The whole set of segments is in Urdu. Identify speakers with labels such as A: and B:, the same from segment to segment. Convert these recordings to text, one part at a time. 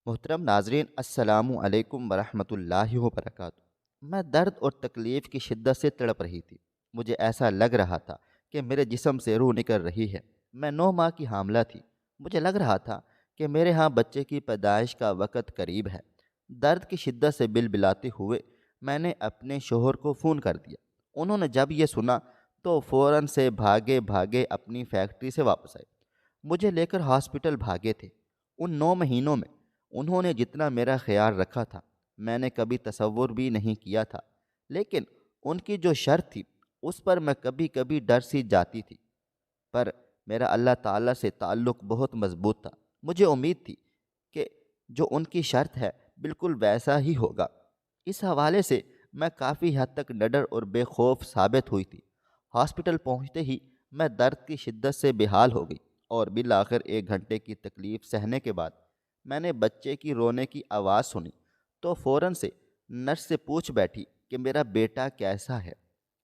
A: محترم ناظرین، السلام علیکم ورحمۃ اللہ وبرکاتہ۔ میں درد اور تکلیف کی شدت سے تڑپ رہی تھی۔ مجھے ایسا لگ رہا تھا کہ میرے جسم سے روح نکل رہی ہے۔ میں 9 ماہ کی حاملہ تھی۔ مجھے لگ رہا تھا کہ میرے ہاں بچے کی پیدائش کا وقت قریب ہے۔ درد کی شدت سے بلبلاتے ہوئے میں نے اپنے شوہر کو فون کر دیا۔ انہوں نے جب یہ سنا تو فوراً سے بھاگے بھاگے اپنی فیکٹری سے واپس آئے۔ مجھے لے کر ہاسپٹل بھاگے تھے۔ ان 9 مہینوں میں انہوں نے جتنا میرا خیال رکھا تھا میں نے کبھی تصور بھی نہیں کیا تھا، لیکن ان کی جو شرط تھی اس پر میں کبھی کبھی ڈر سی جاتی تھی۔ پر میرا اللہ تعالیٰ سے تعلق بہت مضبوط تھا۔ مجھے امید تھی کہ جو ان کی شرط ہے بالکل ویسا ہی ہوگا۔ اس حوالے سے میں کافی حد تک نڈر اور بے خوف ثابت ہوئی تھی۔ ہاسپٹل پہنچتے ہی میں درد کی شدت سے بے حال ہو گئی اور بالآخر 1 گھنٹے کی تکلیف سہنے کے بعد میں نے بچے کی رونے کی آواز سنی تو فوراً سے نرس سے پوچھ بیٹھی کہ میرا بیٹا کیسا ہے۔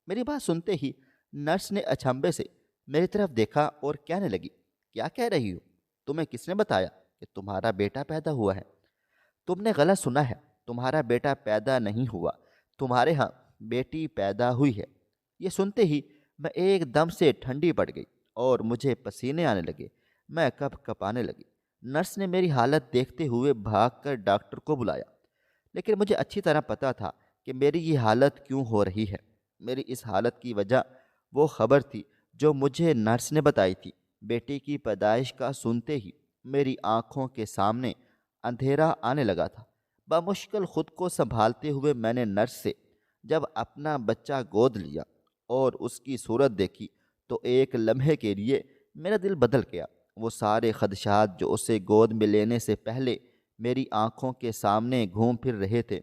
A: میری بات سنتے ہی نرس نے اچنبھے سے میری طرف دیکھا اور کہنے لگی، کیا کہہ رہی ہو؟ تمہیں کس نے بتایا کہ تمہارا بیٹا پیدا ہوا ہے؟ تم نے غلط سنا ہے، تمہارا بیٹا پیدا نہیں ہوا، تمہارے ہاں بیٹی پیدا ہوئی ہے۔ یہ سنتے ہی میں ایک دم سے ٹھنڈی پڑ گئی اور مجھے پسینے آنے لگے، میں کپ کپانے لگی۔ نرس نے میری حالت دیکھتے ہوئے بھاگ کر ڈاکٹر کو بلایا، لیکن مجھے اچھی طرح پتہ تھا کہ میری یہ حالت کیوں ہو رہی ہے۔ میری اس حالت کی وجہ وہ خبر تھی جو مجھے نرس نے بتائی تھی۔ بیٹی کی پیدائش کا سنتے ہی میری آنکھوں کے سامنے اندھیرا آنے لگا تھا۔ بمشکل خود کو سنبھالتے ہوئے میں نے نرس سے جب اپنا بچہ گود لیا اور اس کی صورت دیکھی تو ایک لمحے کے لیے میرا دل بدل گیا۔ وہ سارے خدشات جو اسے گود میں لینے سے پہلے میری آنکھوں کے سامنے گھوم پھر رہے تھے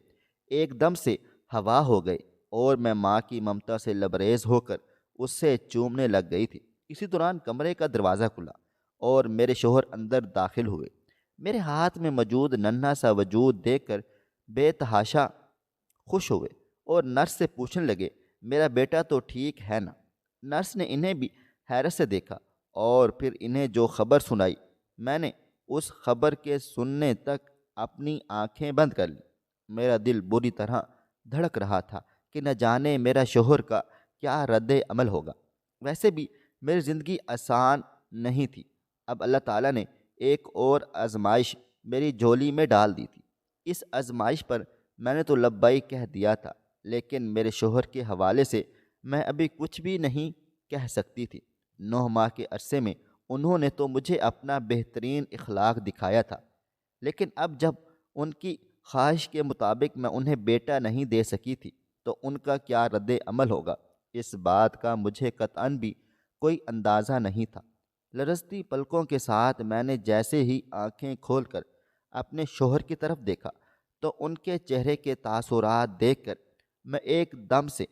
A: ایک دم سے ہوا ہو گئے اور میں ماں کی ممتا سے لبریز ہو کر اس سے چومنے لگ گئی تھی۔ اسی دوران کمرے کا دروازہ کھلا اور میرے شوہر اندر داخل ہوئے۔ میرے ہاتھ میں موجود ننھا سا وجود دیکھ کر بے تحاشا خوش ہوئے اور نرس سے پوچھنے لگے، میرا بیٹا تو ٹھیک ہے نا؟ نرس نے انہیں بھی حیرت سے دیکھا اور پھر انہیں جو خبر سنائی، میں نے اس خبر کے سننے تک اپنی آنکھیں بند کر لیں۔ میرا دل بری طرح دھڑک رہا تھا کہ نہ جانے میرا شوہر کا کیا رد عمل ہوگا۔ ویسے بھی میری زندگی آسان نہیں تھی۔ اب اللہ تعالیٰ نے ایک اور آزمائش میری جھولی میں ڈال دی تھی۔ اس آزمائش پر میں نے تو لبیک کہہ دیا تھا، لیکن میرے شوہر کے حوالے سے میں ابھی کچھ بھی نہیں کہہ سکتی تھی۔ 9 ماہ کے عرصے میں انہوں نے تو مجھے اپنا بہترین اخلاق دکھایا تھا، لیکن اب جب ان کی خواہش کے مطابق میں انہیں بیٹا نہیں دے سکی تھی تو ان کا کیا رد عمل ہوگا، اس بات کا مجھے قطعاً بھی کوئی اندازہ نہیں تھا۔ لرزتی پلکوں کے ساتھ میں نے جیسے ہی آنکھیں کھول کر اپنے شوہر کی طرف دیکھا تو ان کے چہرے کے تاثرات دیکھ کر میں ایک دم سے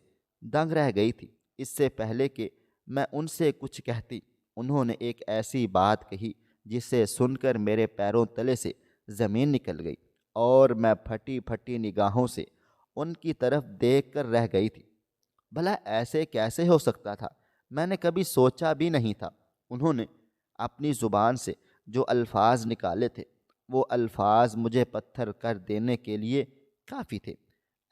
A: دنگ رہ گئی تھی۔ اس سے پہلے کہ میں ان سے کچھ کہتی، انہوں نے ایک ایسی بات کہی جسے سن کر میرے پیروں تلے سے زمین نکل گئی اور میں پھٹی پھٹی نگاہوں سے ان کی طرف دیکھ کر رہ گئی تھی۔ بھلا ایسے کیسے ہو سکتا تھا؟ میں نے کبھی سوچا بھی نہیں تھا۔ انہوں نے اپنی زبان سے جو الفاظ نکالے تھے وہ الفاظ مجھے پتھر کر دینے کے لیے کافی تھے۔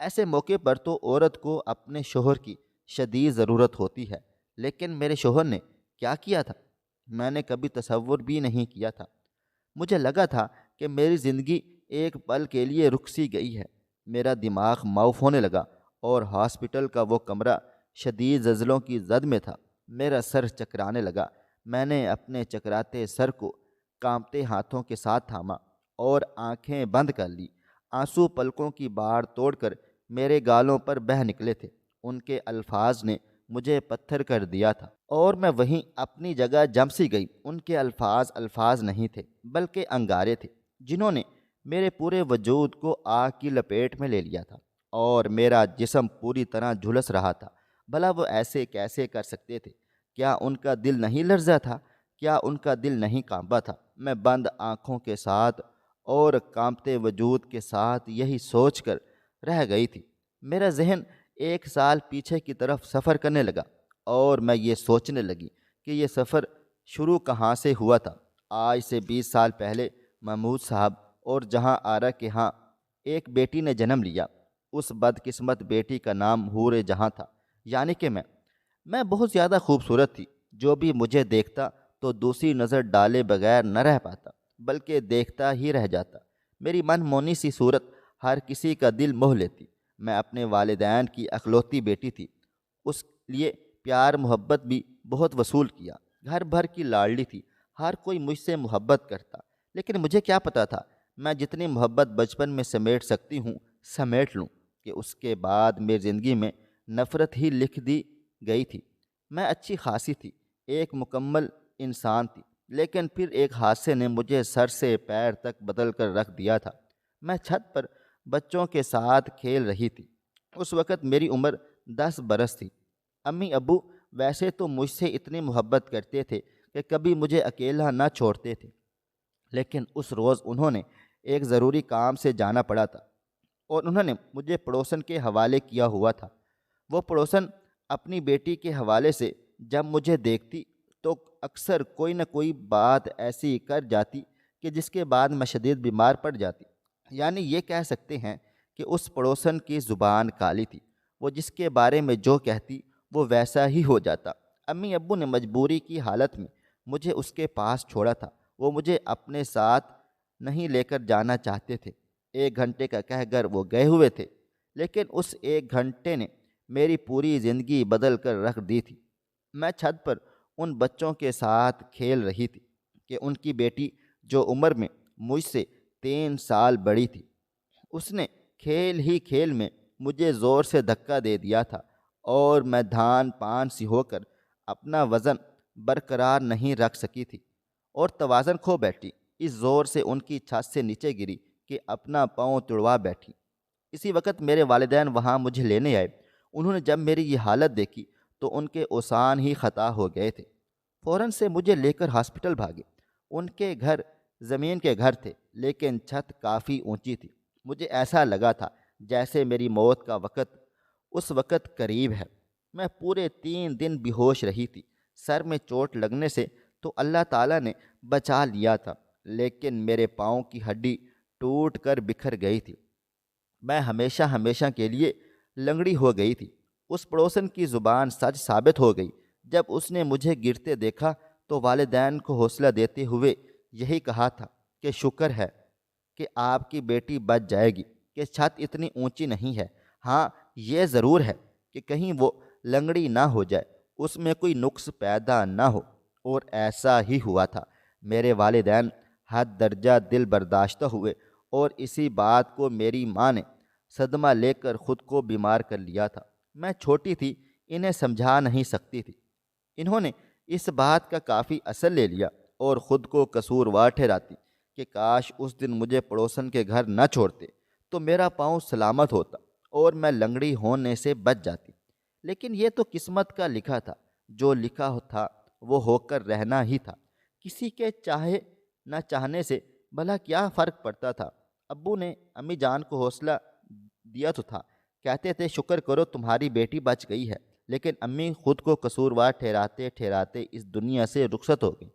A: ایسے موقع پر تو عورت کو اپنے شوہر کی شدید ضرورت ہوتی ہے، لیکن میرے شوہر نے کیا کیا تھا میں نے کبھی تصور بھی نہیں کیا تھا۔ مجھے لگا تھا کہ میری زندگی ایک پل کے لیے رک سی گئی ہے۔ میرا دماغ معاف ہونے لگا اور ہاسپٹل کا وہ کمرہ شدید زلزلوں کی زد میں تھا۔ میرا سر چکرانے لگا۔ میں نے اپنے چکراتے سر کو کانپتے ہاتھوں کے ساتھ تھاما اور آنکھیں بند کر لی۔ آنسو پلکوں کی باڑ توڑ کر میرے گالوں پر بہہ نکلے تھے۔ ان کے الفاظ نے مجھے پتھر کر دیا تھا اور میں وہیں اپنی جگہ جم سی گئی۔ ان کے الفاظ الفاظ نہیں تھے بلکہ انگارے تھے جنہوں نے میرے پورے وجود کو آگ کی لپیٹ میں لے لیا تھا اور میرا جسم پوری طرح جھلس رہا تھا۔ بھلا وہ ایسے کیسے کر سکتے تھے؟ کیا ان کا دل نہیں لرزا تھا؟ کیا ان کا دل نہیں کانپا تھا؟ میں بند آنکھوں کے ساتھ اور کانپتے وجود کے ساتھ یہی سوچ کر رہ گئی تھی۔ میرا ذہن 1 سال پیچھے کی طرف سفر کرنے لگا اور میں یہ سوچنے لگی کہ یہ سفر شروع کہاں سے ہوا تھا۔ آج سے 20 سال پہلے محمود صاحب اور جہاں آرا کے ہاں ایک بیٹی نے جنم لیا۔ اس بدقسمت بیٹی کا نام حور جہاں تھا، یعنی کہ میں بہت زیادہ خوبصورت تھی۔ جو بھی مجھے دیکھتا تو دوسری نظر ڈالے بغیر نہ رہ پاتا، بلکہ دیکھتا ہی رہ جاتا۔ میری من مونی سی صورت ہر کسی کا دل موہ لیتی۔ میں اپنے والدین کی اکلوتی بیٹی تھی، اس لیے پیار محبت بھی بہت وصول کیا۔ گھر بھر کی لاڈلی تھی، ہر کوئی مجھ سے محبت کرتا، لیکن مجھے کیا پتہ تھا میں جتنی محبت بچپن میں سمیٹ سکتی ہوں سمیٹ لوں، کہ اس کے بعد میری زندگی میں نفرت ہی لکھ دی گئی تھی۔ میں اچھی خاصی تھی، ایک مکمل انسان تھی، لیکن پھر ایک حادثے نے مجھے سر سے پیر تک بدل کر رکھ دیا تھا۔ میں چھت پر بچوں کے ساتھ کھیل رہی تھی۔ اس وقت میری عمر 10 برس تھی۔ امی ابو ویسے تو مجھ سے اتنی محبت کرتے تھے کہ کبھی مجھے اکیلا نہ چھوڑتے تھے، لیکن اس روز انہوں نے ایک ضروری کام سے جانا پڑا تھا اور انہوں نے مجھے پڑوسن کے حوالے کیا ہوا تھا۔ وہ پڑوسن اپنی بیٹی کے حوالے سے جب مجھے دیکھتی تو اکثر کوئی نہ کوئی بات ایسی کر جاتی کہ جس کے بعد میں شدید بیمار پڑ جاتی۔ یعنی یہ کہہ سکتے ہیں کہ اس پڑوسن کی زبان کالی تھی، وہ جس کے بارے میں جو کہتی وہ ویسا ہی ہو جاتا۔ امی ابو نے مجبوری کی حالت میں مجھے اس کے پاس چھوڑا تھا۔ وہ مجھے اپنے ساتھ نہیں لے کر جانا چاہتے تھے۔ 1 گھنٹے کا کہہ کر وہ گئے ہوئے تھے، لیکن اس 1 گھنٹے نے میری پوری زندگی بدل کر رکھ دی تھی۔ میں چھت پر ان بچوں کے ساتھ کھیل رہی تھی کہ ان کی بیٹی جو عمر میں مجھ سے 3 سال بڑی تھی، اس نے کھیل ہی کھیل میں مجھے زور سے دھکا دے دیا تھا اور میں دھان پان سی ہو کر اپنا وزن برقرار نہیں رکھ سکی تھی اور توازن کھو بیٹھی۔ اس زور سے ان کی چھت سے نیچے گری کہ اپنا پاؤں تڑوا بیٹھی۔ اسی وقت میرے والدین وہاں مجھے لینے آئے۔ انہوں نے جب میری یہ حالت دیکھی تو ان کے اوسان ہی خطا ہو گئے تھے۔ فوراً سے مجھے لے کر ہاسپٹل بھاگے۔ ان کے گھر زمین کے گھر تھے، لیکن چھت کافی اونچی تھی۔ مجھے ایسا لگا تھا جیسے میری موت کا وقت اس وقت قریب ہے۔ میں پورے 3 دن بے ہوش رہی تھی۔ سر میں چوٹ لگنے سے تو اللہ تعالیٰ نے بچا لیا تھا، لیکن میرے پاؤں کی ہڈی ٹوٹ کر بکھر گئی تھی۔ میں ہمیشہ کے لیے لنگڑی ہو گئی تھی۔ اس پڑوسن کی زبان سچ ثابت ہو گئی۔ جب اس نے مجھے گرتے دیکھا تو والدین کو حوصلہ دیتے ہوئے یہی کہا تھا کہ شکر ہے کہ آپ کی بیٹی بچ جائے گی، کہ چھت اتنی اونچی نہیں ہے۔ ہاں یہ ضرور ہے کہ کہیں وہ لنگڑی نہ ہو جائے، اس میں کوئی نقص پیدا نہ ہو۔ اور ایسا ہی ہوا تھا۔ میرے والدین حد درجہ دل برداشتہ ہوئے اور اسی بات کو میری ماں نے صدمہ لے کر خود کو بیمار کر لیا تھا۔ میں چھوٹی تھی، انہیں سمجھا نہیں سکتی تھی۔ انہوں نے اس بات کا کافی اثر لے لیا اور خود کو قصوروار ٹھہراتی کہ کاش اس دن مجھے پڑوسن کے گھر نہ چھوڑتے تو میرا پاؤں سلامت ہوتا اور میں لنگڑی ہونے سے بچ جاتی۔ لیکن یہ تو قسمت کا لکھا تھا، جو لکھا تھا وہ ہو کر رہنا ہی تھا۔ کسی کے چاہے نہ چاہنے سے بھلا کیا فرق پڑتا تھا۔ ابو نے امی جان کو حوصلہ دیا تو تھا، کہتے تھے شکر کرو تمہاری بیٹی بچ گئی ہے، لیکن امی خود کو قصوروار ٹھہراتے ٹھہراتے اس دنیا سے رخصت ہو گئی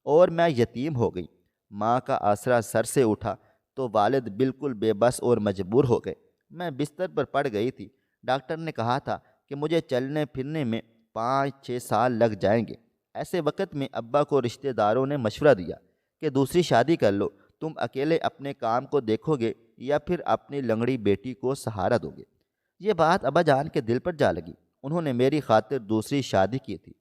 A: اور میں یتیم ہو گئی۔ ماں کا آسرا سر سے اٹھا تو والد بالکل بے بس اور مجبور ہو گئے۔ میں بستر پر پڑ گئی تھی۔ ڈاکٹر نے کہا تھا کہ مجھے چلنے پھرنے میں 5-6 سال لگ جائیں گے۔ ایسے وقت میں ابا کو رشتہ داروں نے مشورہ دیا کہ دوسری شادی کر لو، تم اکیلے اپنے کام کو دیکھو گے یا پھر اپنی لنگڑی بیٹی کو سہارا دو گے۔ یہ بات ابا جان کے دل پر جا لگی۔ انہوں نے میری خاطر دوسری شادی کی تھی،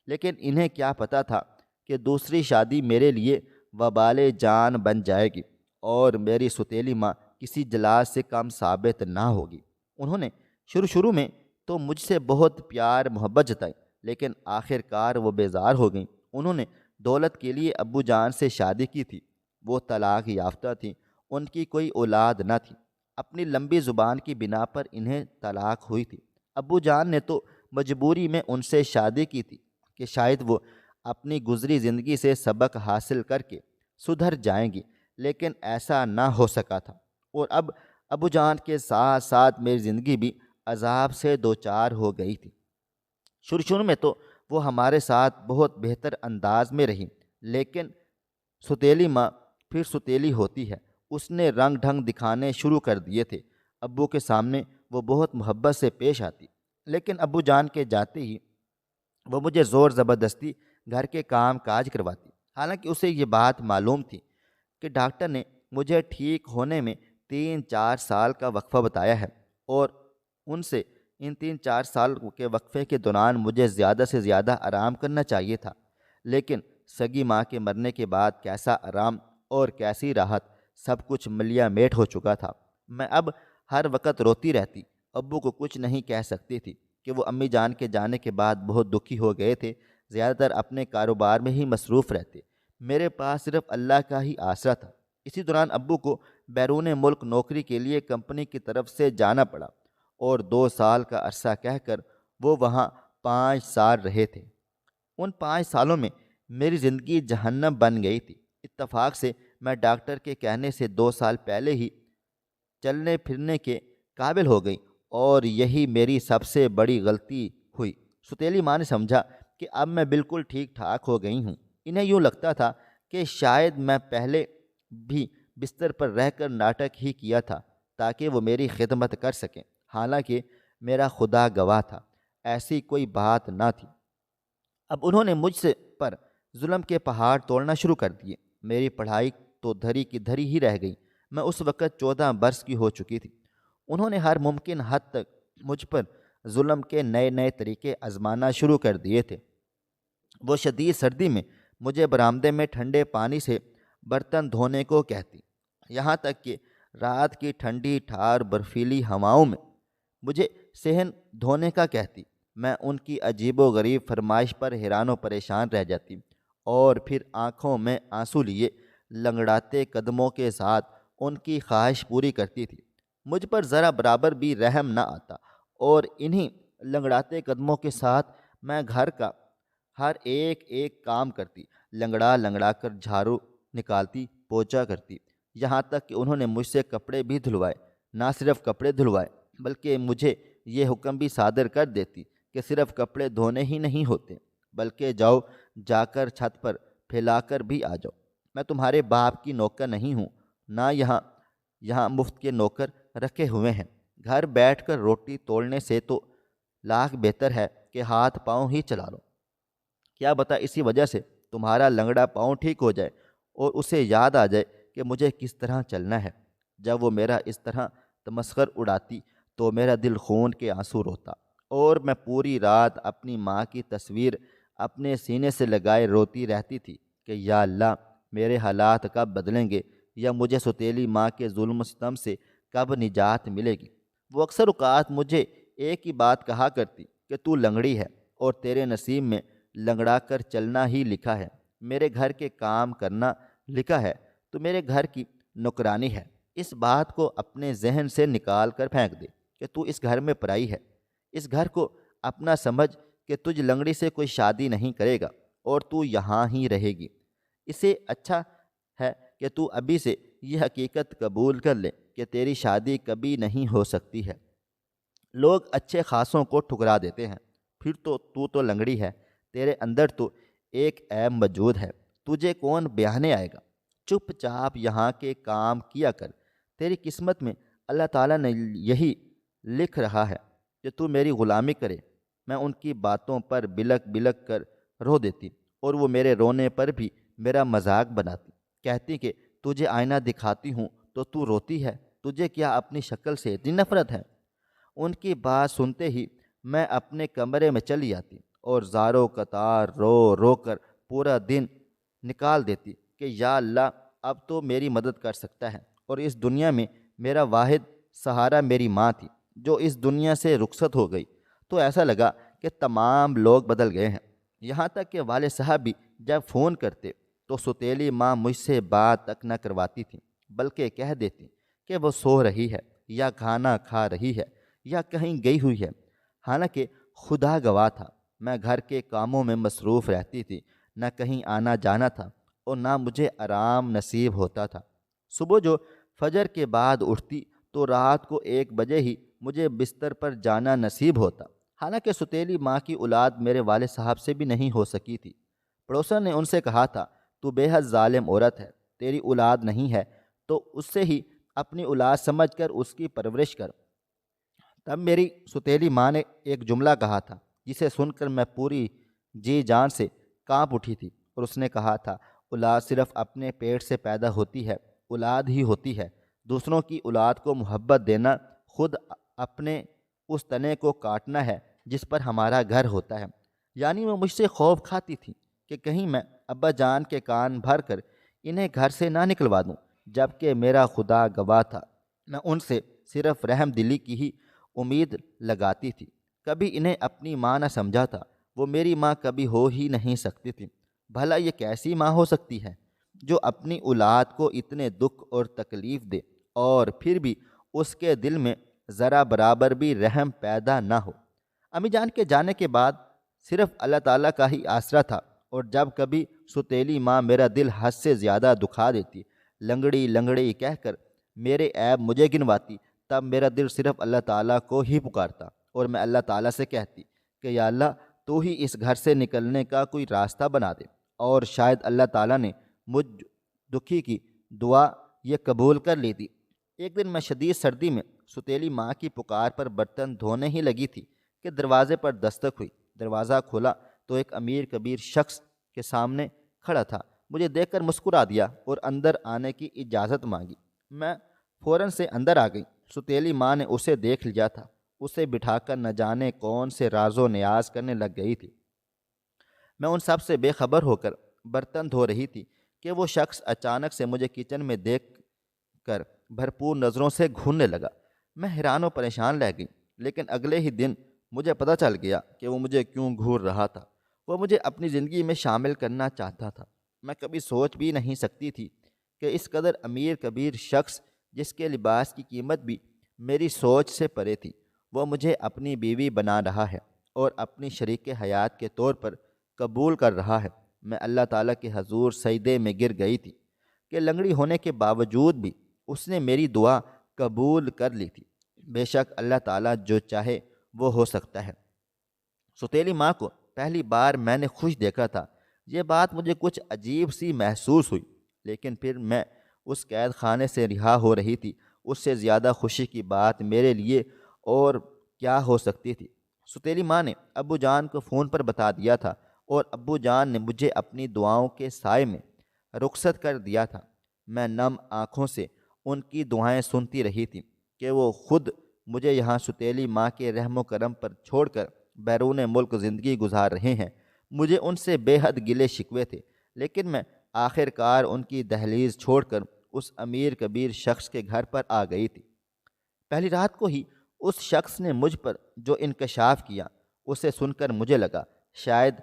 A: لیکن انہیں کیا پتہ تھا کہ دوسری شادی میرے لیے وبال جان بن جائے گی اور میری ستیلی ماں کسی جلاد سے کم ثابت نہ ہوگی۔ انہوں نے شروع میں تو مجھ سے بہت پیار محبت جتائی، لیکن آخر کار وہ بیزار ہو گئیں۔ انہوں نے دولت کے لیے ابو جان سے شادی کی تھی۔ وہ طلاق یافتہ تھیں، ان کی کوئی اولاد نہ تھی۔ اپنی لمبی زبان کی بنا پر انہیں طلاق ہوئی تھی۔ ابو جان نے تو مجبوری میں ان سے شادی کی تھی کہ شاید وہ اپنی گزری زندگی سے سبق حاصل کر کے سدھر جائیں گی، لیکن ایسا نہ ہو سکا تھا اور اب ابو جان کے ساتھ ساتھ میری زندگی بھی عذاب سے دوچار ہو گئی تھی۔ شروع میں تو وہ ہمارے ساتھ بہت بہتر انداز میں رہی، لیکن ستیلی ماں پھر ستیلی ہوتی ہے۔ اس نے رنگ ڈھنگ دکھانے شروع کر دیے تھے۔ ابو کے سامنے وہ بہت محبت سے پیش آتی، لیکن ابو جان کے جاتے ہی وہ مجھے زور زبردستی گھر کے کام کاج کرواتی، حالانکہ اسے یہ بات معلوم تھی کہ ڈاکٹر نے مجھے ٹھیک ہونے میں 3-4 سال کا وقفہ بتایا ہے، اور ان سے ان 3-4 سال کے وقفے کے دوران مجھے زیادہ سے زیادہ آرام کرنا چاہیے تھا۔ لیکن سگی ماں کے مرنے کے بعد کیسا آرام اور کیسی راحت، سب کچھ ملیا میٹ ہو چکا تھا۔ میں اب ہر وقت روتی رہتی، ابو کو کچھ نہیں کہہ سکتی تھی کہ وہ امی جان کے جانے کے بعد بہت دکھی ہو گئے تھے، زیادہ تر اپنے کاروبار میں ہی مصروف رہتے، میرے پاس صرف اللہ کا ہی آسرا تھا۔ اسی دوران ابو کو بیرون ملک نوکری کے لیے کمپنی کی طرف سے جانا پڑا، اور 2 سال کا عرصہ کہہ کر وہ وہاں 5 سال رہے تھے۔ ان 5 سالوں میں میری زندگی جہنم بن گئی تھی۔ اتفاق سے میں ڈاکٹر کے کہنے سے 2 سال پہلے ہی چلنے پھرنے کے قابل ہو گئی، اور یہی میری سب سے بڑی غلطی ہوئی۔ ستیلی ماں نے سمجھا کہ اب میں بالکل ٹھیک ٹھاک ہو گئی ہوں۔ انہیں یوں لگتا تھا کہ شاید میں پہلے بھی بستر پر رہ کر ناٹک ہی کیا تھا تاکہ وہ میری خدمت کر سکیں، حالانکہ میرا خدا گواہ تھا ایسی کوئی بات نہ تھی۔ اب انہوں نے مجھ سے پر ظلم کے پہاڑ توڑنا شروع کر دیے۔ میری پڑھائی تو دھری کی دھری ہی رہ گئی۔ میں اس وقت 14 برس کی ہو چکی تھی۔ انہوں نے ہر ممکن حد تک مجھ پر ظلم کے نئے نئے طریقے آزمانا شروع کر دیے تھے۔ وہ شدید سردی میں مجھے برآمدے میں ٹھنڈے پانی سے برتن دھونے کو کہتی، یہاں تک کہ رات کی ٹھنڈی ٹھار برفیلی ہواؤں میں مجھے صحن دھونے کا کہتی۔ میں ان کی عجیب و غریب فرمائش پر حیران و پریشان رہ جاتی، اور پھر آنکھوں میں آنسو لیے لنگڑاتے قدموں کے ساتھ ان کی خواہش پوری کرتی تھی۔ مجھ پر ذرا برابر بھی رحم نہ آتا، اور انہی لنگڑاتے قدموں کے ساتھ میں گھر کا ہر ایک کام کرتی، لنگڑا لنگڑا کر جھاڑو نکالتی، پوچھا کرتی، یہاں تک کہ انہوں نے مجھ سے کپڑے بھی دھلوائے۔ نہ صرف کپڑے دھلوائے بلکہ مجھے یہ حکم بھی صادر کر دیتی کہ صرف کپڑے دھونے ہی نہیں ہوتے، بلکہ جا کر چھت پر پھیلا کر بھی آ جاؤ۔ میں تمہارے باپ کی نوکر نہیں ہوں، نہ یہاں مفت کے نوکر رکھے ہوئے ہیں۔ گھر بیٹھ کر روٹی توڑنے سے تو لاکھ بہتر ہے کہ ہاتھ پاؤں ہی چلا لو۔ کیا بتا اسی وجہ سے تمہارا لنگڑا پاؤں ٹھیک ہو جائے اور اسے یاد آ جائے کہ مجھے کس طرح چلنا ہے۔ جب وہ میرا اس طرح تمسخر اڑاتی تو میرا دل خون کے آنسو روتا، اور میں پوری رات اپنی ماں کی تصویر اپنے سینے سے لگائے روتی رہتی تھی کہ یا اللہ، میرے حالات کب بدلیں گے، یا مجھے ستیلی ماں کے ظلم و ستم سے کب نجات ملے گی۔ وہ اکثر اوقات مجھے ایک ہی بات کہا کرتی کہ تو لنگڑی ہے اور تیرے نصیب میں لنگڑا کر چلنا ہی لکھا ہے، میرے گھر کے کام کرنا لکھا ہے، تو میرے گھر کی نوکرانی ہے۔ اس بات کو اپنے ذہن سے نکال کر پھینک دے کہ تو اس گھر میں پرائی ہے۔ اس گھر کو اپنا سمجھ کہ تجھ لنگڑی سے کوئی شادی نہیں کرے گا اور تو یہاں ہی رہے گی۔ اسے اچھا ہے کہ تو ابھی سے یہ حقیقت قبول کر لے کہ تیری شادی کبھی نہیں ہو سکتی ہے۔ لوگ اچھے خاصوں کو ٹھکرا دیتے ہیں، پھر تو لنگڑی ہے، تیرے اندر تو ایک عیب موجود ہے، تجھے کون بیانے آئے گا؟ چپ چاپ یہاں کے کام کیا کر۔ تیری قسمت میں اللہ تعالیٰ نے یہی لکھ رہا ہے کہ تو میری غلامی کرے۔ میں ان کی باتوں پر بلک بلک کر رو دیتی، اور وہ میرے رونے پر بھی میرا مذاق بناتی، کہتی کہ تجھے آئینہ دکھاتی ہوں تو روتی ہے، تجھے کیا اپنی شکل سے اتنی نفرت ہے؟ ان کی بات سنتے ہی میں اپنے کمرے میں چلی جاتی اور زاروں قطار رو رو کر پورا دن نکال دیتی کہ یا اللہ، اب تو میری مدد کر سکتا ہے۔ اور اس دنیا میں میرا واحد سہارا میری ماں تھی، جو اس دنیا سے رخصت ہو گئی تو ایسا لگا کہ تمام لوگ بدل گئے ہیں۔ یہاں تک کہ والد صاحب بھی جب فون کرتے تو ستیلی ماں مجھ سے بات تک نہ کرواتی تھی، بلکہ کہہ دیتی کہ وہ سو رہی ہے، یا کھانا کھا رہی ہے، یا کہیں گئی ہوئی ہے۔ حالانکہ خدا گواہ تھا، میں گھر کے کاموں میں مصروف رہتی تھی، نہ کہیں آنا جانا تھا اور نہ مجھے آرام نصیب ہوتا تھا۔ صبح جو فجر کے بعد اٹھتی تو رات کو 1 بجے ہی مجھے بستر پر جانا نصیب ہوتا۔ حالانکہ ستیلی ماں کی اولاد میرے والد صاحب سے بھی نہیں ہو سکی تھی۔ پڑوسن نے ان سے کہا تھا تو بے حد ظالم عورت ہے، تیری اولاد نہیں ہے تو اس سے ہی اپنی اولاد سمجھ کر اس کی پرورش کر۔ تب میری ستیلی ماں نے ایک جملہ کہا تھا جسے سن کر میں پوری جی جان سے کانپ اٹھی تھی، اور اس نے کہا تھا، اولاد صرف اپنے پیٹ سے پیدا ہوتی ہے، اولاد ہی ہوتی ہے۔ دوسروں کی اولاد کو محبت دینا خود اپنے اس تنے کو کاٹنا ہے جس پر ہمارا گھر ہوتا ہے۔ یعنی وہ مجھ سے خوف کھاتی تھی کہ کہیں میں ابا جان کے کان بھر کر انہیں گھر سے نہ نکلوا دوں، جبکہ میرا خدا گواہ تھا میں ان سے صرف رحم دلی کی ہی امید لگاتی تھی، کبھی انہیں اپنی ماں نہ سمجھا تھا۔ وہ میری ماں کبھی ہو ہی نہیں سکتی تھی۔ بھلا یہ کیسی ماں ہو سکتی ہے جو اپنی اولاد کو اتنے دکھ اور تکلیف دے اور پھر بھی اس کے دل میں ذرا برابر بھی رحم پیدا نہ ہو۔ امی جان کے جانے کے بعد صرف اللہ تعالیٰ کا ہی آسرا تھا، اور جب کبھی ستیلی ماں میرا دل حد سے زیادہ دکھا دیتی، لنگڑی لنگڑی کہہ کر میرے عیب مجھے گنواتی، تب میرا دل صرف اللہ تعالیٰ کو ہی پکارتا، اور میں اللہ تعالیٰ سے کہتی کہ یا اللہ، تو ہی اس گھر سے نکلنے کا کوئی راستہ بنا دے۔ اور شاید اللہ تعالیٰ نے مجھ دکھی کی دعا یہ قبول کر لی تھی۔ ایک دن میں شدید سردی میں ستیلی ماں کی پکار پر برتن دھونے ہی لگی تھی کہ دروازے پر دستک ہوئی۔ دروازہ کھولا تو ایک امیر کبیر شخص کے سامنے کھڑا تھا۔ مجھے دیکھ کر مسکرا دیا اور اندر آنے کی اجازت مانگی۔ میں فوراً سے اندر آ گئی۔ ستیلی ماں نے اسے دیکھ لیا تھا، اسے بٹھا کر نہ جانے کون سے راز و نیاز کرنے لگ گئی تھی۔ میں ان سب سے بے خبر ہو کر برتن دھو رہی تھی کہ وہ شخص اچانک سے مجھے کچن میں دیکھ کر بھرپور نظروں سے گھورنے لگا۔ میں حیران و پریشان رہ گئی، لیکن اگلے ہی دن مجھے پتہ چل گیا کہ وہ مجھے کیوں گھور رہا تھا۔ وہ مجھے اپنی زندگی میں شامل کرنا چاہتا تھا۔ میں کبھی سوچ بھی نہیں سکتی تھی کہ اس قدر امیر کبیر شخص، جس کے لباس کی قیمت بھی میری سوچ سے پرے تھی، وہ مجھے اپنی بیوی بنا رہا ہے اور اپنی شریک حیات کے طور پر قبول کر رہا ہے۔ میں اللہ تعالیٰ کے حضور سجدے میں گر گئی تھی کہ لنگڑی ہونے کے باوجود بھی اس نے میری دعا قبول کر لی تھی۔ بے شک اللہ تعالیٰ جو چاہے وہ ہو سکتا ہے۔ ستیلی ماں کو پہلی بار میں نے خوش دیکھا تھا۔ یہ بات مجھے کچھ عجیب سی محسوس ہوئی، لیکن پھر میں اس قید خانے سے رہا ہو رہی تھی۔ اس سے زیادہ خوشی کی بات میرے لیے اور کیا ہو سکتی تھی؟ ستیلی ماں نے ابو جان کو فون پر بتا دیا تھا، اور ابو جان نے مجھے اپنی دعاؤں کے سائے میں رخصت کر دیا تھا۔ میں نم آنکھوں سے ان کی دعائیں سنتی رہی تھی کہ وہ خود مجھے یہاں ستیلی ماں کے رحم و کرم پر چھوڑ کر بیرون ملک زندگی گزار رہے ہیں۔ مجھے ان سے بے حد گلے شکوے تھے، لیکن میں آخر کار ان کی دہلیز چھوڑ کر اس امیر کبیر شخص کے گھر پر آ گئی تھی۔ پہلی رات کو ہی اس شخص نے مجھ پر جو انکشاف کیا، اسے سن کر مجھے لگا شاید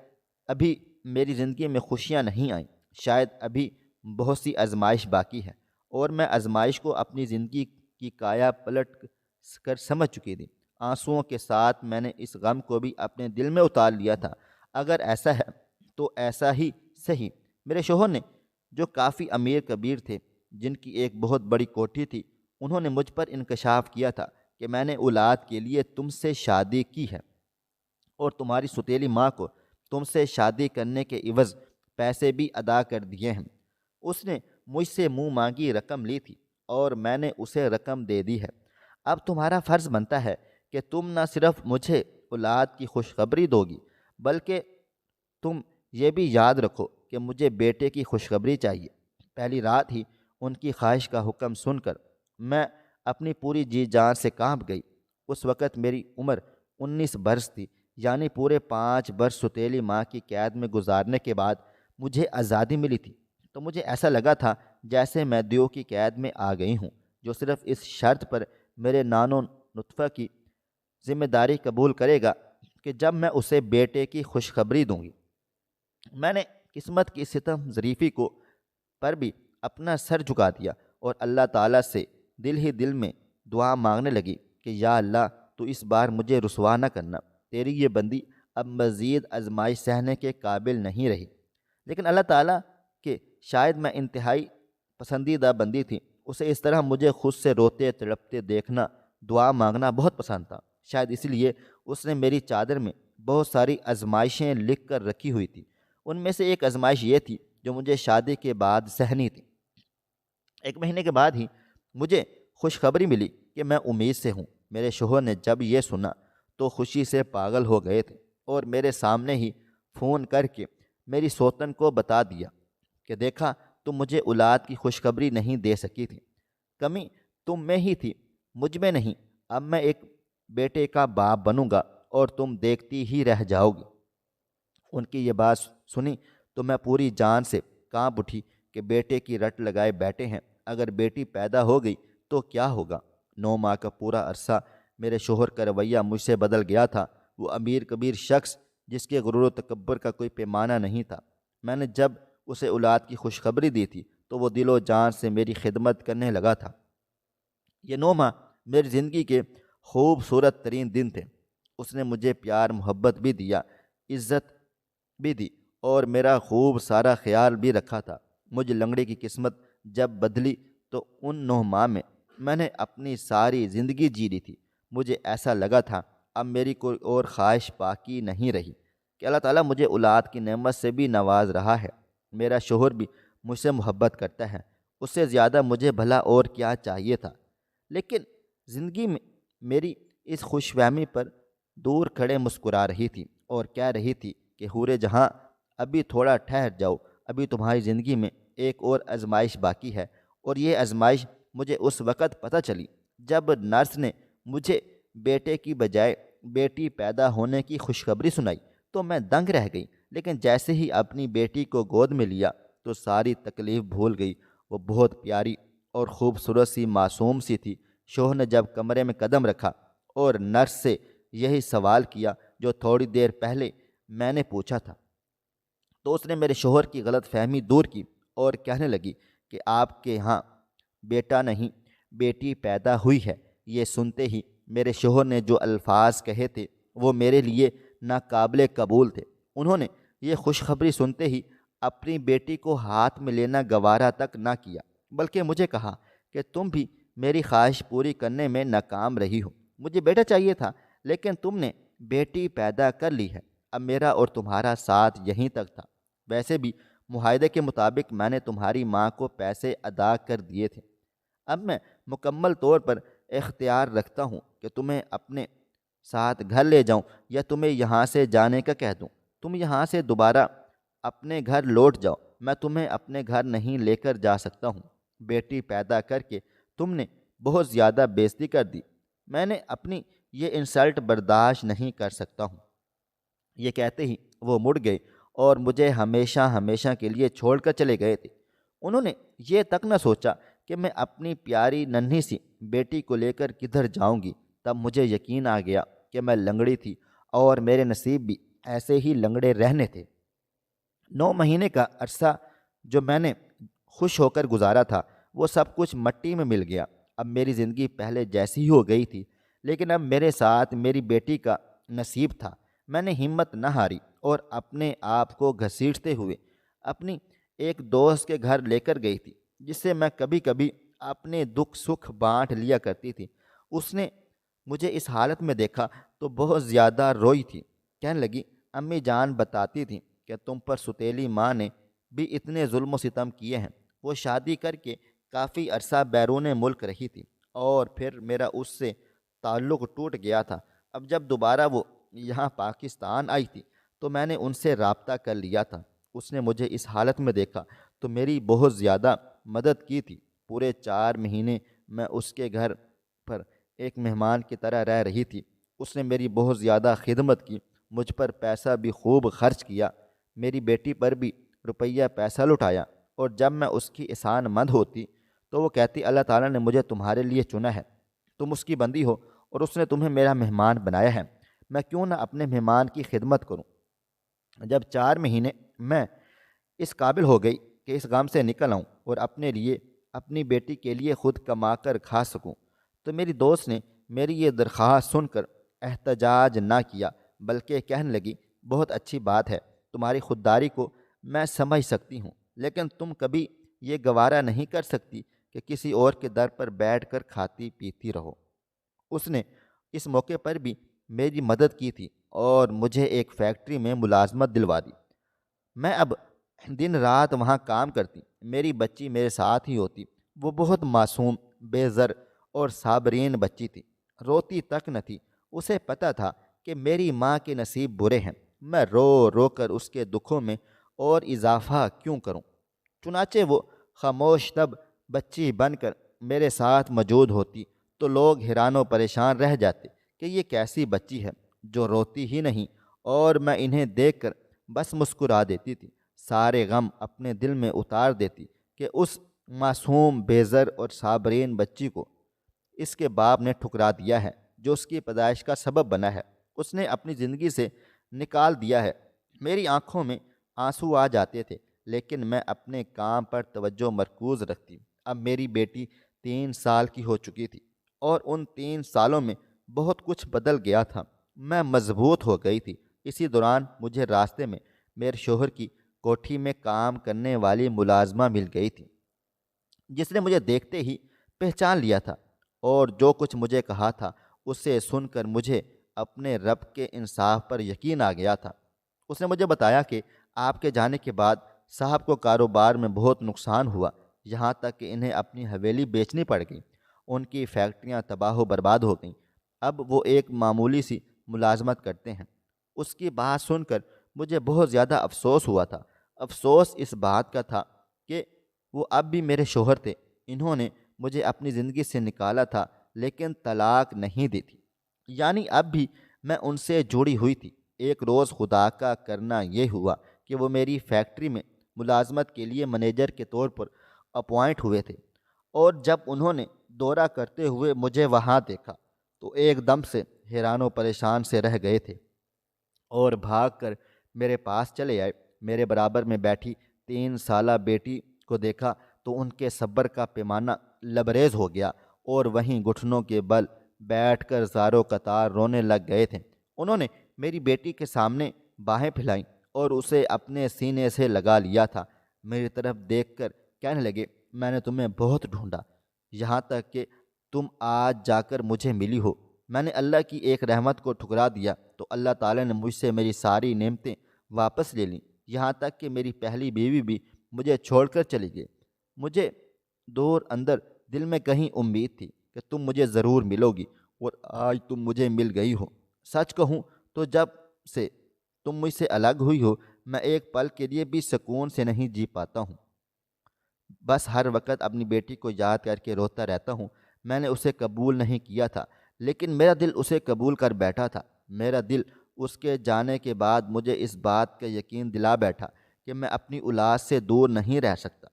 A: ابھی میری زندگی میں خوشیاں نہیں آئیں، شاید ابھی بہت سی آزمائش باقی ہے، اور میں آزمائش کو اپنی زندگی کی کایا پلٹ کر سمجھ چکی تھی۔ آنسوؤں کے ساتھ میں نے اس غم کو بھی اپنے دل میں اتار لیا تھا۔ اگر ایسا ہے تو ایسا ہی صحیح۔ میرے شوہر نے، جو کافی امیر کبیر تھے، جن کی ایک بہت بڑی کوٹھی تھی، انہوں نے مجھ پر انکشاف کیا تھا کہ میں نے اولاد کے لیے تم سے شادی کی ہے، اور تمہاری ستیلی ماں کو تم سے شادی کرنے کے عوض پیسے بھی ادا کر دیے ہیں۔ اس نے مجھ سے منہ مانگی رقم لی تھی، اور میں نے اسے رقم دے دی ہے۔ اب تمہارا فرض بنتا ہے کہ تم نہ صرف مجھے اولاد کی خوشخبری دو گی، بلکہ تم یہ بھی یاد رکھو کہ مجھے بیٹے کی خوشخبری چاہیے۔ پہلی رات ہی ان کی خواہش کا حکم سن کر میں اپنی پوری جی جان سے کانپ گئی۔ اس وقت میری عمر 19 برس تھی، یعنی پورے 5 برس ستیلی ماں کی قید میں گزارنے کے بعد مجھے آزادی ملی تھی۔ تو مجھے ایسا لگا تھا جیسے میں دیو کی قید میں آ گئی ہوں، جو صرف اس شرط پر میرے نان و نطفہ کی ذمہ داری قبول کرے گا کہ جب میں اسے بیٹے کی خوشخبری دوں گی۔ میں نے قسمت کی ستم ظریفی کو پر بھی اپنا سر جھکا دیا، اور اللہ تعالیٰ سے دل ہی دل میں دعا مانگنے لگی کہ یا اللہ، تو اس بار مجھے رسوا نہ کرنا، تیری یہ بندی اب مزید آزمائش سہنے کے قابل نہیں رہی۔ لیکن اللہ تعالیٰ کہ شاید میں انتہائی پسندیدہ بندی تھی، اسے اس طرح مجھے خود سے روتے تڑپتے دیکھنا، دعا مانگنا بہت پسند تھا۔ شاید اس لیے اس نے میری چادر میں بہت ساری آزمائشیں لکھ کر رکھی ہوئی تھی۔ ان میں سے ایک آزمائش یہ تھی جو مجھے شادی کے بعد سہنی تھی۔ 1 مہینے کے بعد ہی مجھے خوشخبری ملی کہ میں امید سے ہوں۔ میرے شوہر نے جب یہ سنا تو خوشی سے پاگل ہو گئے تھے، اور میرے سامنے ہی فون کر کے میری سوتن کو بتا دیا کہ دیکھا، تم مجھے اولاد کی خوشخبری نہیں دے سکی تھی، کمی تم میں ہی تھی، مجھ میں نہیں۔ اب میں ایک بیٹے کا باپ بنوں گا اور تم دیکھتی ہی رہ جاؤ گی۔ ان کی یہ بات سنی تو میں پوری جان سے کانپ اٹھی کہ بیٹے کی رٹ لگائے بیٹھے ہیں، اگر بیٹی پیدا ہو گئی تو کیا ہوگا؟ 9 ماہ کا پورا عرصہ میرے شوہر کا رویہ مجھ سے بدل گیا تھا۔ وہ امیر کبیر شخص جس کے غرور و تکبر کا کوئی پیمانہ نہیں تھا، میں نے جب اسے اولاد کی خوشخبری دی تھی تو وہ دل و جان سے میری خدمت کرنے لگا تھا۔ یہ 9 ماہ میری زندگی کے خوبصورت ترین دن تھے۔ اس نے مجھے پیار محبت بھی دیا، عزت بھی دی، اور میرا خوب سارا خیال بھی رکھا تھا۔ مجھ لنگڑے کی قسمت جب بدلی تو ان 9 ماہ میں نے اپنی ساری زندگی جی لی تھی۔ مجھے ایسا لگا تھا اب میری کوئی اور خواہش باقی نہیں رہی، کہ اللہ تعالیٰ مجھے اولاد کی نعمت سے بھی نواز رہا ہے۔ میرا شوہر بھی مجھ سے محبت کرتا ہے، اس سے زیادہ مجھے بھلا اور کیا چاہیے تھا؟ لیکن زندگی میں میری اس خوش فہمی پر دور کھڑے مسکرا رہی تھی اور کہہ رہی تھی کہ حور جہاں، ابھی تھوڑا ٹھہر جاؤ، ابھی تمہاری زندگی میں ایک اور آزمائش باقی ہے۔ اور یہ آزمائش مجھے اس وقت پتہ چلی جب نرس نے مجھے بیٹے کی بجائے بیٹی پیدا ہونے کی خوشخبری سنائی تو میں دنگ رہ گئی، لیکن جیسے ہی اپنی بیٹی کو گود میں لیا تو ساری تکلیف بھول گئی۔ وہ بہت پیاری اور خوبصورت سی معصوم سی تھی۔ شوہر نے جب کمرے میں قدم رکھا اور نرس سے یہی سوال کیا جو تھوڑی دیر پہلے میں نے پوچھا تھا، تو اس نے میرے شوہر کی غلط فہمی دور کی اور کہنے لگی کہ آپ کے ہاں بیٹا نہیں، بیٹی پیدا ہوئی ہے۔ یہ سنتے ہی میرے شوہر نے جو الفاظ کہے تھے وہ میرے لیے ناقابل قبول تھے۔ انہوں نے یہ خوشخبری سنتے ہی اپنی بیٹی کو ہاتھ میں لینا گوارا تک نہ کیا، بلکہ مجھے کہا کہ تم بھی میری خواہش پوری کرنے میں ناکام رہی ہو۔ مجھے بیٹا چاہیے تھا، لیکن تم نے بیٹی پیدا کر لی ہے۔ اب میرا اور تمہارا ساتھ یہیں تک تھا۔ ویسے بھی معاہدے کے مطابق میں نے تمہاری ماں کو پیسے ادا کر دیے تھے۔ اب میں مکمل طور پر اختیار رکھتا ہوں کہ تمہیں اپنے ساتھ گھر لے جاؤں یا تمہیں یہاں سے جانے کا کہہ دوں۔ تم یہاں سے دوبارہ اپنے گھر لوٹ جاؤ، میں تمہیں اپنے گھر نہیں لے کر جا سکتا ہوں۔ بیٹی پیدا کر کے تم نے بہت زیادہ بے عزتی کر دی، میں نے اپنی یہ انسلٹ برداشت نہیں کر سکتا ہوں۔ یہ کہتے ہی وہ مڑ گئے اور مجھے ہمیشہ ہمیشہ کے لیے چھوڑ کر چلے گئے تھے۔ انہوں نے یہ تک نہ سوچا کہ میں اپنی پیاری ننھی سی بیٹی کو لے کر کدھر جاؤں گی۔ تب مجھے یقین آ گیا کہ میں لنگڑی تھی اور میرے نصیب بھی ایسے ہی لنگڑے رہنے تھے۔ 9 مہینے کا عرصہ جو میں نے خوش ہو کر گزارا تھا وہ سب کچھ مٹی میں مل گیا۔ اب میری زندگی پہلے جیسی ہی ہو گئی تھی، لیکن اب میرے ساتھ میری بیٹی کا نصیب تھا۔ میں نے ہمت نہ ہاری اور اپنے آپ کو گھسیٹتے ہوئے اپنی ایک دوست کے گھر لے کر گئی تھی، جس سے میں کبھی کبھی اپنے دکھ سکھ بانٹ لیا کرتی تھی۔ اس نے مجھے اس حالت میں دیکھا تو بہت زیادہ روئی تھی۔ کہنے لگی، امی جان بتاتی تھیں کہ تم پر ستیلی ماں نے بھی اتنے ظلم و ستم کیے ہیں۔ وہ شادی کر کے کافی عرصہ بیرون ملک رہی تھی اور پھر میرا اس سے تعلق ٹوٹ گیا تھا۔ اب جب دوبارہ وہ یہاں پاکستان آئی تھی تو میں نے ان سے رابطہ کر لیا تھا۔ اس نے مجھے اس حالت میں دیکھا تو میری بہت زیادہ مدد کی تھی۔ پورے 4 مہینے میں اس کے گھر پر ایک مہمان کی طرح رہ رہی تھی۔ اس نے میری بہت زیادہ خدمت کی، مجھ پر پیسہ بھی خوب خرچ کیا، میری بیٹی پر بھی روپیہ پیسہ لٹایا، اور جب میں اس کی احسان مند ہوتی تو وہ کہتی، اللہ تعالیٰ نے مجھے تمہارے لیے چنا ہے، تم اس کی بندی ہو اور اس نے تمہیں میرا مہمان بنایا ہے، میں کیوں نہ اپنے مہمان کی خدمت کروں۔ جب 4 مہینے میں اس قابل ہو گئی کہ اس غم سے نکل آؤں اور اپنے لیے، اپنی بیٹی کے لیے خود کما کر کھا سکوں، تو میری دوست نے میری یہ درخواست سن کر احتجاج نہ کیا، بلکہ کہنے لگی، بہت اچھی بات ہے، تمہاری خودداری کو میں سمجھ سکتی ہوں، لیکن تم کبھی یہ گوارا نہیں کر سکتی کہ کسی اور کے در پر بیٹھ کر کھاتی پیتی رہو۔ اس نے اس موقع پر بھی میری مدد کی تھی اور مجھے ایک فیکٹری میں ملازمت دلوا دی۔ میں اب دن رات وہاں کام کرتی، میری بچی میرے ساتھ ہی ہوتی، وہ بہت معصوم، بے زر اور صابرین بچی تھی، روتی تک نہ تھی۔ اسے پتہ تھا کہ میری ماں کے نصیب برے ہیں، میں رو رو کر اس کے دکھوں میں اور اضافہ کیوں کروں؟ چنانچہ وہ خاموش تب بچی بن کر میرے ساتھ موجود ہوتی تو لوگ حیران و پریشان رہ جاتے کہ یہ کیسی بچی ہے جو روتی ہی نہیں، اور میں انہیں دیکھ کر بس مسکرا دیتی تھی، سارے غم اپنے دل میں اتار دیتی کہ اس معصوم، بیزر اور صابرین بچی کو اس کے باپ نے ٹھکرا دیا ہے جو اس کی پیدائش کا سبب بنا ہے، اس نے اپنی زندگی سے نکال دیا ہے۔ میری آنکھوں میں آنسو آ جاتے تھے، لیکن میں اپنے کام پر توجہ مرکوز رکھتی۔ اب میری بیٹی 3 سال کی ہو چکی تھی اور ان 3 سالوں میں بہت کچھ بدل گیا تھا۔ میں مضبوط ہو گئی تھی۔ اسی دوران مجھے راستے میں میرے شوہر کی کوٹھی میں کام کرنے والی ملازمہ مل گئی تھی، جس نے مجھے دیکھتے ہی پہچان لیا تھا، اور جو کچھ مجھے کہا تھا اسے سن کر مجھے اپنے رب کے انصاف پر یقین آ گیا تھا۔ اس نے مجھے بتایا کہ آپ کے جانے کے بعد صاحب کو کاروبار میں بہت نقصان ہوا، یہاں تک کہ انہیں اپنی حویلی بیچنی پڑ گئی، ان کی فیکٹریاں تباہ و برباد ہو گئیں، اب وہ ایک معمولی سی ملازمت کرتے ہیں۔ اس کی بات سن کر مجھے بہت زیادہ افسوس ہوا تھا۔ افسوس اس بات کا تھا کہ وہ اب بھی میرے شوہر تھے، انہوں نے مجھے اپنی زندگی سے نکالا تھا لیکن طلاق نہیں دی تھی، یعنی اب بھی میں ان سے جڑی ہوئی تھی۔ ایک روز خدا کا کرنا یہ ہوا کہ وہ میری فیکٹری میں ملازمت کے لیے منیجر کے طور پر اپوائنٹ ہوئے تھے، اور جب انہوں نے دورہ کرتے ہوئے مجھے وہاں دیکھا تو ایک دم سے حیران و پریشان سے رہ گئے تھے اور بھاگ کر میرے پاس چلے آئے۔ میرے برابر میں بیٹھی 3 سالہ بیٹی کو دیکھا تو ان کے صبر کا پیمانہ لبریز ہو گیا، اور وہیں گھٹنوں کے بل بیٹھ کر زاروں قطار رونے لگ گئے تھے۔ انہوں نے میری بیٹی کے سامنے باہیں پھیلائیں اور اسے اپنے سینے سے لگا لیا تھا۔ میری طرف دیکھ کر کہنے لگے، میں نے تمہیں بہت ڈھونڈا، یہاں تک کہ تم آج جا کر مجھے ملی ہو۔ میں نے اللہ کی ایک رحمت کو ٹھکرا دیا تو اللہ تعالیٰ نے مجھ سے میری ساری نعمتیں واپس لے لیں، یہاں تک کہ میری پہلی بیوی بھی مجھے چھوڑ کر چلی گئی۔ مجھے دور اندر دل میں کہیں امید تھی کہ تم مجھے ضرور ملو گی، اور آج تم مجھے مل گئی ہو۔ سچ کہوں تو جب سے تم مجھ سے الگ ہوئی ہو میں ایک پل کے لیے بھی سکون سے نہیں جی پاتا ہوں، بس ہر وقت اپنی بیٹی کو یاد کر کے روتا رہتا ہوں۔ میں نے اسے قبول نہیں کیا تھا لیکن میرا دل اسے قبول کر بیٹھا تھا۔ میرا دل اس کے جانے کے بعد مجھے اس بات کا یقین دلا بیٹھا کہ میں اپنی اولاد سے دور نہیں رہ سکتا،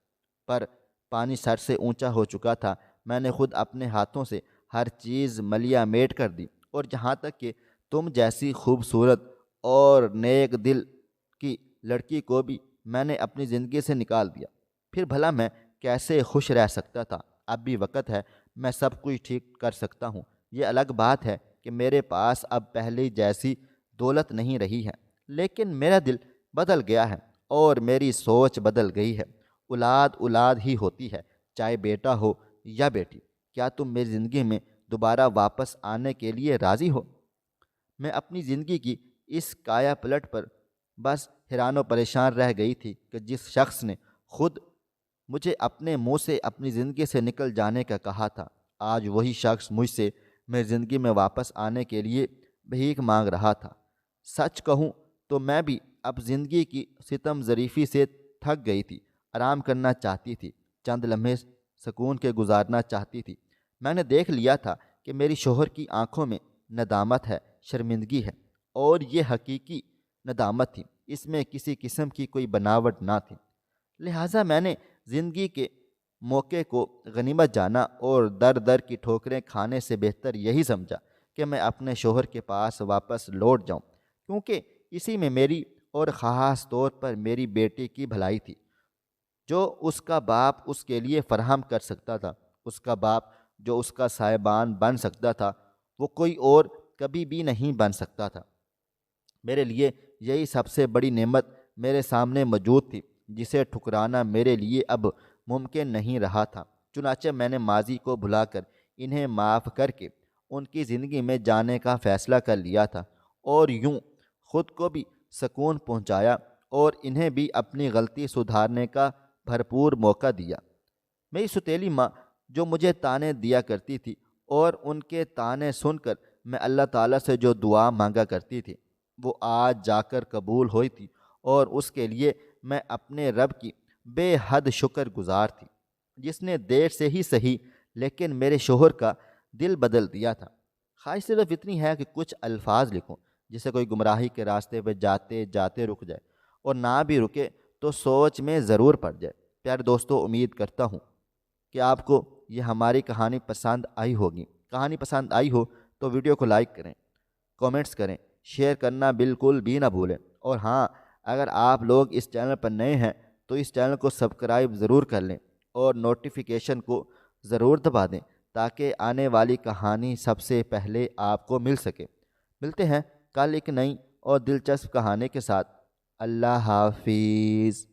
A: پر پانی سر سے اونچا ہو چکا تھا۔ میں نے خود اپنے ہاتھوں سے ہر چیز ملیا میٹ کر دی، اور جہاں تک کہ تم جیسی خوبصورت اور نیک دل کی لڑکی کو بھی میں نے اپنی زندگی سے نکال دیا، پھر بھلا میں کیسے خوش رہ سکتا تھا؟ اب بھی وقت ہے، میں سب کچھ ٹھیک کر سکتا ہوں۔ یہ الگ بات ہے کہ میرے پاس اب پہلے جیسی دولت نہیں رہی ہے، لیکن میرا دل بدل گیا ہے اور میری سوچ بدل گئی ہے۔ اولاد اولاد ہی ہوتی ہے، چاہے بیٹا ہو یا بیٹی۔ کیا تم میری زندگی میں دوبارہ واپس آنے کے لیے راضی ہو؟ میں اپنی زندگی کی اس کایا پلٹ پر بس حیران و پریشان رہ گئی تھی کہ جس شخص نے خود مجھے اپنے منہ سے اپنی زندگی سے نکل جانے کا کہا تھا، آج وہی شخص مجھ سے میری زندگی میں واپس آنے کے لیے بھیک مانگ رہا تھا۔ سچ کہوں تو میں بھی اب زندگی کی ستم ظریفی سے تھک گئی تھی، آرام کرنا چاہتی تھی، چند لمحے سکون کے گزارنا چاہتی تھی۔ میں نے دیکھ لیا تھا کہ میری شوہر کی آنکھوں میں ندامت ہے، شرمندگی ہے، اور یہ حقیقی ندامت تھی، اس میں کسی قسم کی کوئی بناوٹ نہ تھی۔ لہٰذا میں نے زندگی کے موقع کو غنیمت جانا اور در در کی ٹھوکریں کھانے سے بہتر یہی سمجھا کہ میں اپنے شوہر کے پاس واپس لوٹ جاؤں، کیونکہ اسی میں میری اور خاص طور پر میری بیٹی کی بھلائی تھی۔ جو اس کا باپ اس کے لیے فراہم کر سکتا تھا، اس کا باپ جو اس کا سائبان بن سکتا تھا، وہ کوئی اور کبھی بھی نہیں بن سکتا تھا۔ میرے لیے یہی سب سے بڑی نعمت میرے سامنے موجود تھی، جسے ٹھکرانا میرے لیے اب ممکن نہیں رہا تھا۔ چنانچہ میں نے ماضی کو بھلا کر انہیں معاف کر کے ان کی زندگی میں جانے کا فیصلہ کر لیا تھا، اور یوں خود کو بھی سکون پہنچایا اور انہیں بھی اپنی غلطی سدھارنے کا بھرپور موقع دیا۔ میری ستیلی ماں جو مجھے تانے دیا کرتی تھی اور ان کے تانے سن کر میں اللہ تعالیٰ سے جو دعا مانگا کرتی تھی وہ آج جا کر قبول ہوئی تھی، اور اس کے لیے میں اپنے رب کی بے حد شکر گزار تھی، جس نے دیر سے ہی صحیح لیکن میرے شوہر کا دل بدل دیا تھا۔ خواہش صرف اتنی ہے کہ کچھ الفاظ لکھوں جسے کوئی گمراہی کے راستے پہ جاتے جاتے رک جائے، اور نہ بھی رکے تو سوچ میں ضرور پڑ جائے۔ پیارے دوستو، امید کرتا ہوں کہ آپ کو یہ ہماری کہانی پسند آئی ہوگی۔ کہانی پسند آئی ہو تو ویڈیو کو لائک کریں، کومنٹس کریں، شیئر کرنا بالکل بھی نہ بھولیں، اور ہاں، اگر آپ لوگ اس چینل پر نئے ہیں تو اس چینل کو سبسکرائب ضرور کر لیں اور نوٹیفیکیشن کو ضرور دبا دیں تاکہ آنے والی کہانی سب سے پہلے آپ کو مل سکے۔ ملتے ہیں کل ایک نئی اور دلچسپ کہانی کے ساتھ۔ اللہ حافظ۔